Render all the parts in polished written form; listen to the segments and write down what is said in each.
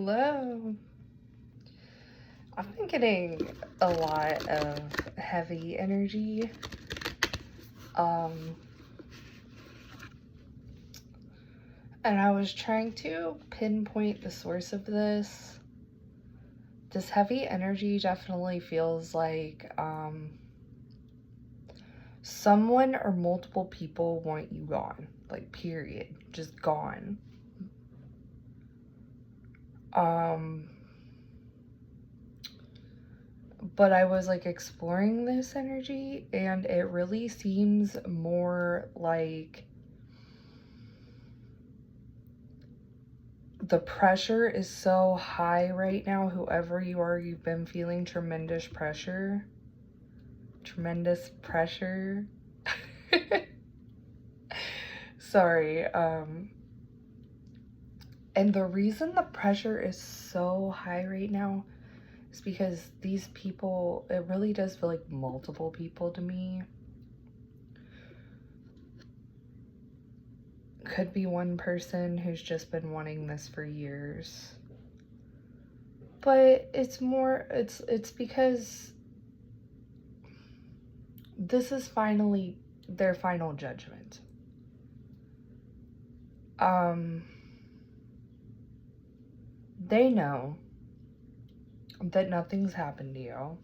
Hello. I've been getting a lot of heavy energy. And I was trying to pinpoint the source of this. This heavy energy definitely feels like someone or multiple people want you gone. Like, period. Just gone. But I was like exploring this energy, and it really seems more like the pressure is so high right now. Whoever you are, you've been feeling tremendous pressure. Sorry. And the reason the pressure is so high right now is because these people, it really does feel like multiple people to me. Could be one person who's just been wanting this for years. But it's more, it's because this is finally their final judgment. They know that nothing's happened to you.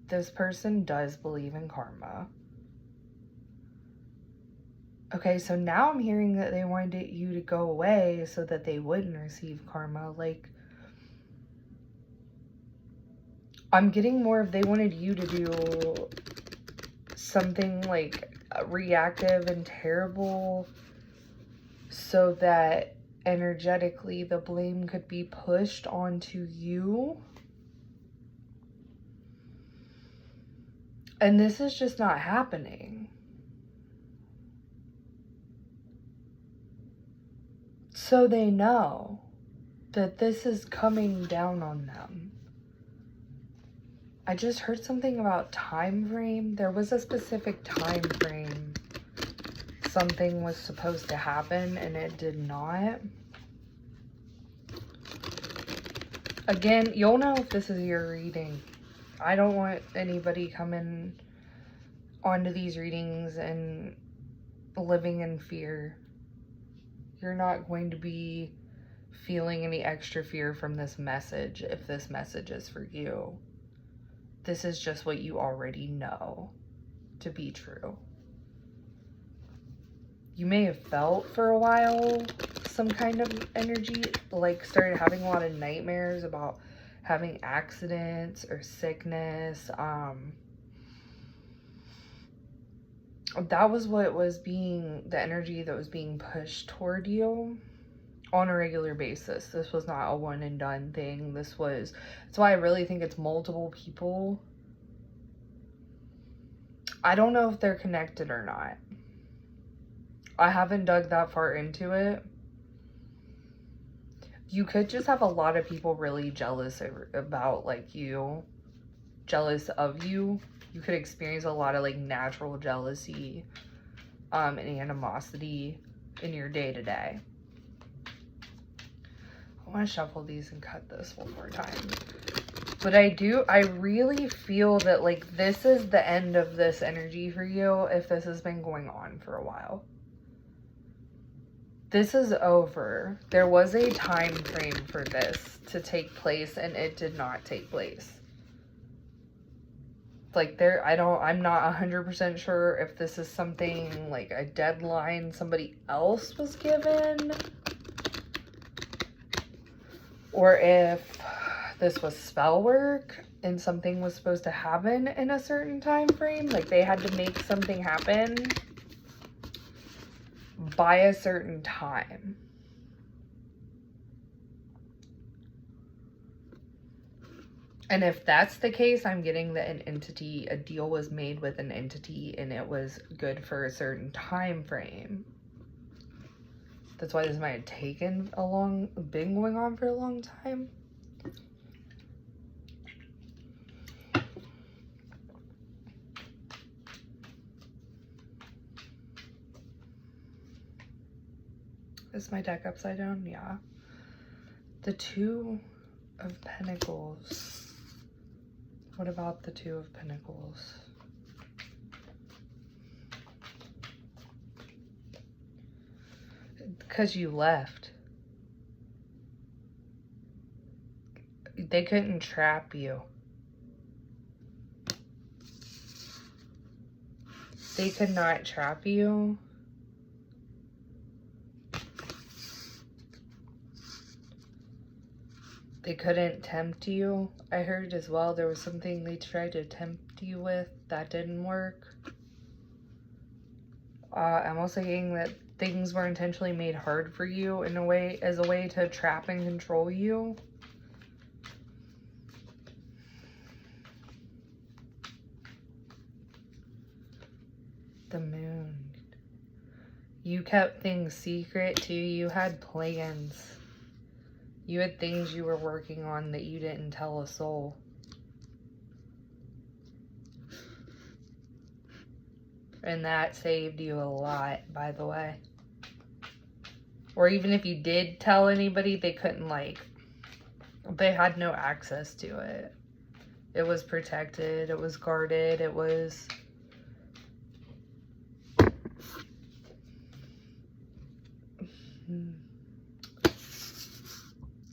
This person does believe in karma. Okay, so now I'm hearing that they wanted you to go away so that they wouldn't receive karma. Like, I'm getting more of they wanted you to do something like reactive and terrible so that energetically the blame could be pushed onto you. And this is just not happening. So they know that this is coming down on them. I just heard something about time frame. There was a specific time frame something was supposed to happen and it did not. Again, you'll know if this is your reading. I don't want anybody coming onto these readings and living in fear. You're not going to be feeling any extra fear from this message if this message is for you. This is just what you already know to be true. You may have felt for a while some kind of energy, like started having a lot of nightmares about having accidents or sickness. That was what was being, the energy that was being pushed toward you on a regular basis. This was not a one and done thing. That's why I really think it's multiple people. I don't know if they're connected or not. I haven't dug that far into it. You could just have a lot of people really jealous about like you, jealous of you. You could experience a lot of like natural jealousy and animosity in your day-to-day. I want to shuffle these and cut this one more time. But I really feel that like this is the end of this energy for you if this has been going on for a while. This is over. There was a time frame for this to take place and it did not take place. Like I'm not 100% sure if this is something like a deadline somebody else was given or if this was spell work and something was supposed to happen in a certain time frame. Like they had to make something happen by a certain time. And if that's the case, I'm getting that a deal was made with an entity and it was good for a certain time frame. That's why this might have been going on for a long time. Is my deck upside down? Yeah. The Two of Pentacles. What about the Two of Pentacles? Because you left. They couldn't trap you. They could not trap you. They couldn't tempt you. I heard as well there was something they tried to tempt you with that didn't work. I'm also getting that things were intentionally made hard for you in a way, as a way to trap and control you. The Moon. You kept things secret too. You had plans. You had things you were working on that you didn't tell a soul. And that saved you a lot, by the way. Or even if you did tell anybody, they couldn't, like, they had no access to it. It was protected. It was guarded. It was...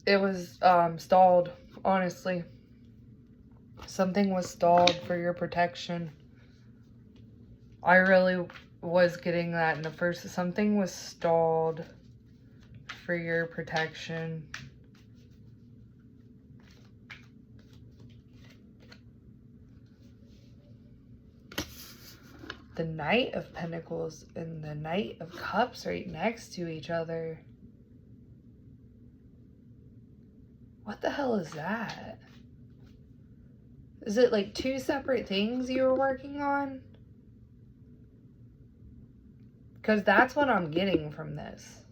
It was stalled, honestly. Something was stalled for your protection. I really was getting that in the first. Something was stalled for your protection. The Knight of Pentacles and the Knight of Cups right next to each other. What the hell is that? Is it like two separate things you were working on? Because that's what I'm getting from this.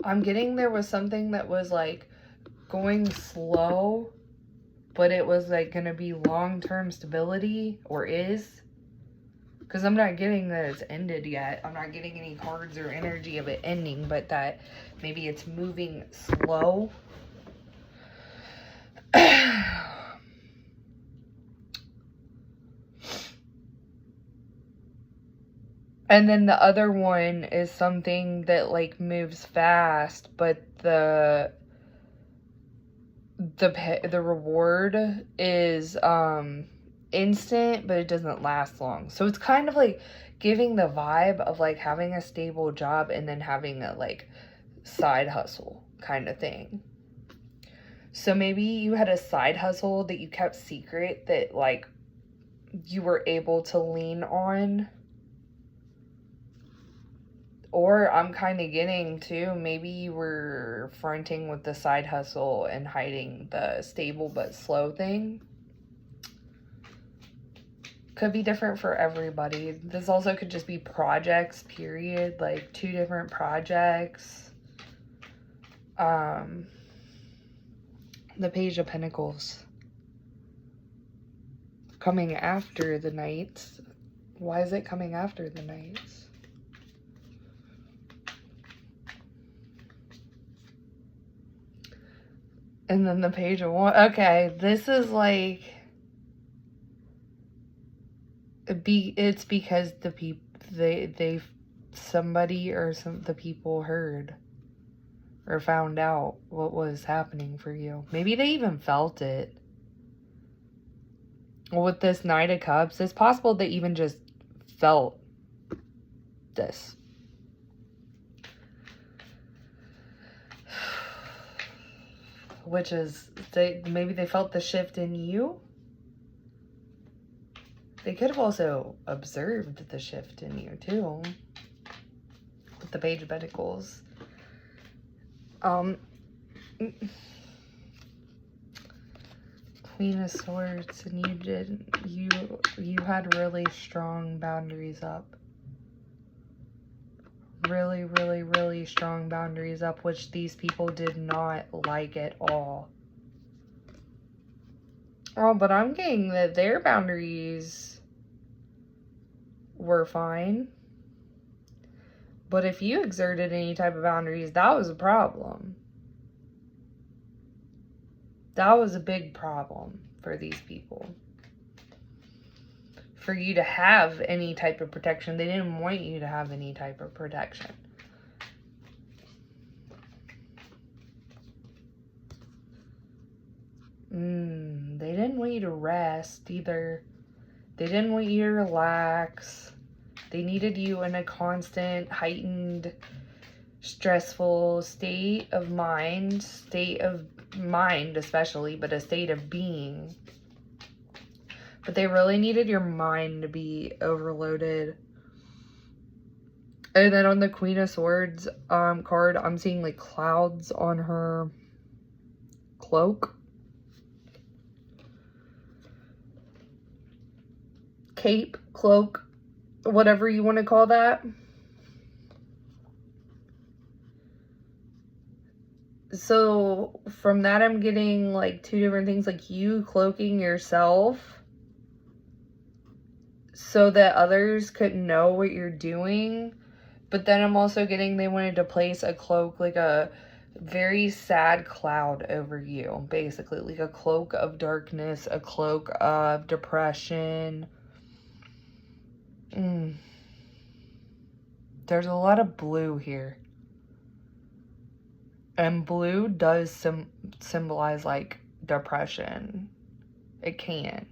I'm getting there was something that was like going slow, but it was like going to be long-term stability, or is. Because I'm not getting that it's ended yet. I'm not getting any cards or energy of it ending, but that maybe it's moving slow. And then the other one is something that like moves fast, but the reward is instant, but it doesn't last long. So it's kind of like giving the vibe of like having a stable job and then having a like side hustle kind of thing. So maybe you had a side hustle that you kept secret that like you were able to lean on. Or I'm kind of getting too, maybe you were fronting with the side hustle and hiding the stable but slow thing. Could be different for everybody. This also could just be projects, period. Like 2 different projects. The Page of Pentacles. Coming after the Knights. Why is it coming after the Knights? And then the Page of Wands. Okay, this is like... It's because the people... Somebody or the people heard or found out what was happening for you. Maybe they even felt it. With this Knight of Cups, it's possible they even just felt this. Which is, maybe they felt the shift in you. They could have also observed the shift in you too. With the Page of Pentacles. Queen of Swords, and you had really strong boundaries up. Really, really, really strong boundaries up, which these people did not like at all. Oh, but I'm getting that their boundaries were fine. But if you exerted any type of boundaries, that was a problem. That was a big problem for these people. For you to have any type of protection. They didn't want you to have any type of protection. They didn't want you to rest either. They didn't want you to relax. They needed you in a constant, heightened, stressful state of mind especially, but a state of being. But they really needed your mind to be overloaded. And then on the Queen of Swords card, I'm seeing like clouds on her cloak. Cape, cloak, whatever you want to call that. So from that, I'm getting like two different things, like you cloaking yourself so that others couldn't know what you're doing. But then I'm also getting they wanted to place a cloak, like a very sad cloud over you, basically, like a cloak of darkness, a cloak of depression. There's a lot of blue here. And blue does symbolize like depression. It can.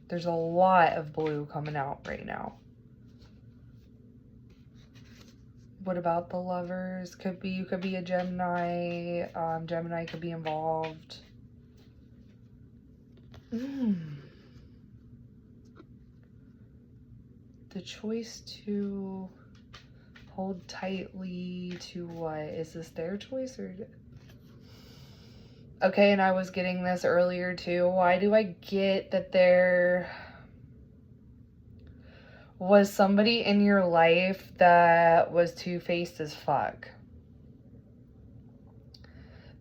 There's a lot of blue coming out right now. What about the Lovers? You could be a Gemini. Gemini could be involved. The choice to hold tightly to what? Is this their choice or... Okay, and I was getting this earlier too. Why do I get that there was somebody in your life that was two-faced as fuck?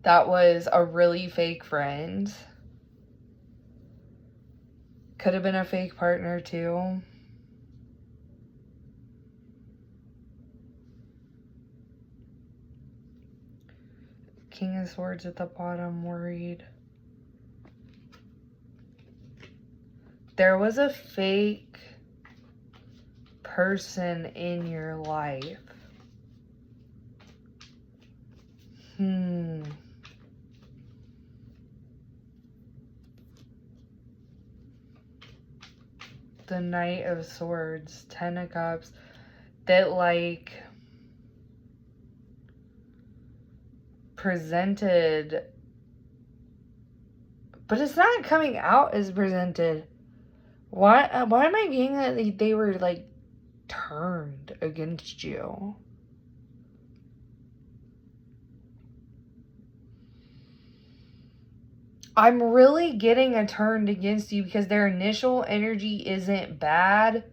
That was a really fake friend. Could have been a fake partner too. King of Swords at the bottom, worried. There was a fake person in your life. The Knight of Swords, Ten of Cups, that like presented, but it's not coming out as presented. Why am I getting that they were like turned against you? I'm really getting a turned against you because their initial energy isn't bad.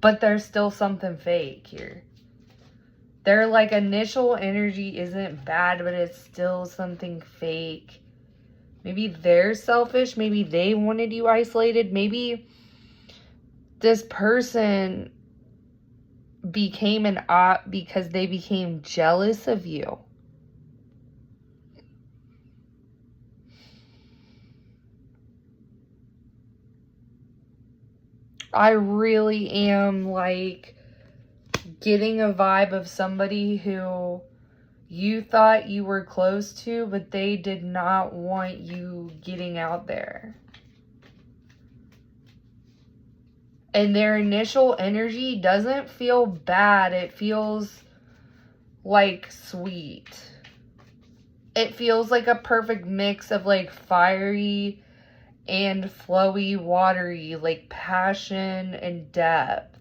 But there's still something fake here. Their like initial energy isn't bad, but it's still something fake. Maybe they're selfish. Maybe they wanted you isolated. Maybe this person became an op because they became jealous of you. I really am like getting a vibe of somebody who you thought you were close to, but they did not want you getting out there. And their initial energy doesn't feel bad. It feels like sweet. It feels like a perfect mix of like fiery and flowy, watery, like passion and depth.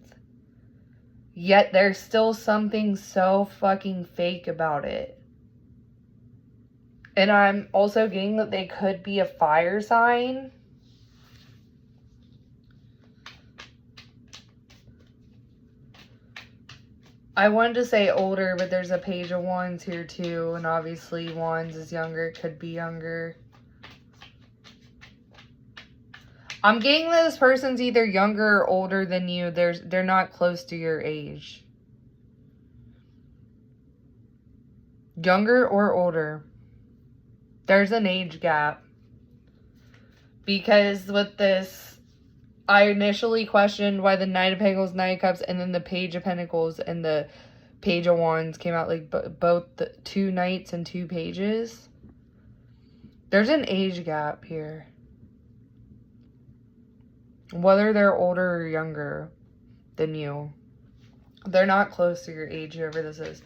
Yet there's still something so fucking fake about it. And I'm also getting that they could be a fire sign. I wanted to say older, but there's a Page of Wands here too, and obviously Wands is younger. It could be younger. I'm getting that this person's either younger or older than you. They're not close to your age. Younger or older. There's an age gap. Because with this, I initially questioned why the Knight of Pentacles, Knight of Cups, and then the Page of Pentacles and the Page of Wands came out like both the 2 knights and 2 pages. There's an age gap here. Whether they're older or younger than you. They're not close to your age, whoever this is.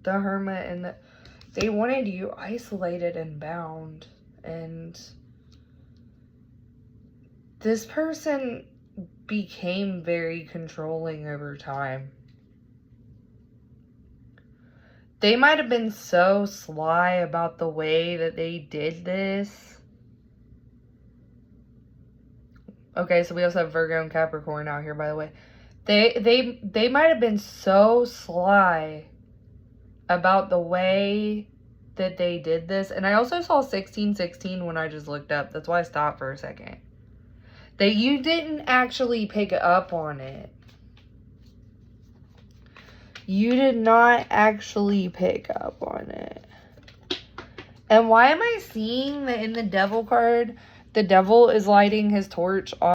The Hermit and the... They wanted you isolated and bound. And this person became very controlling over time. They might have been so sly about the way that they did this. Okay, so we also have Virgo and Capricorn out here, by the way. They might have been so sly about the way that they did this. And I also saw 1616 when I just looked up. That's why I stopped for a second. That you didn't actually pick up on it. You did not actually pick up on it. And why am I seeing that in the Devil card, the Devil is lighting his torch on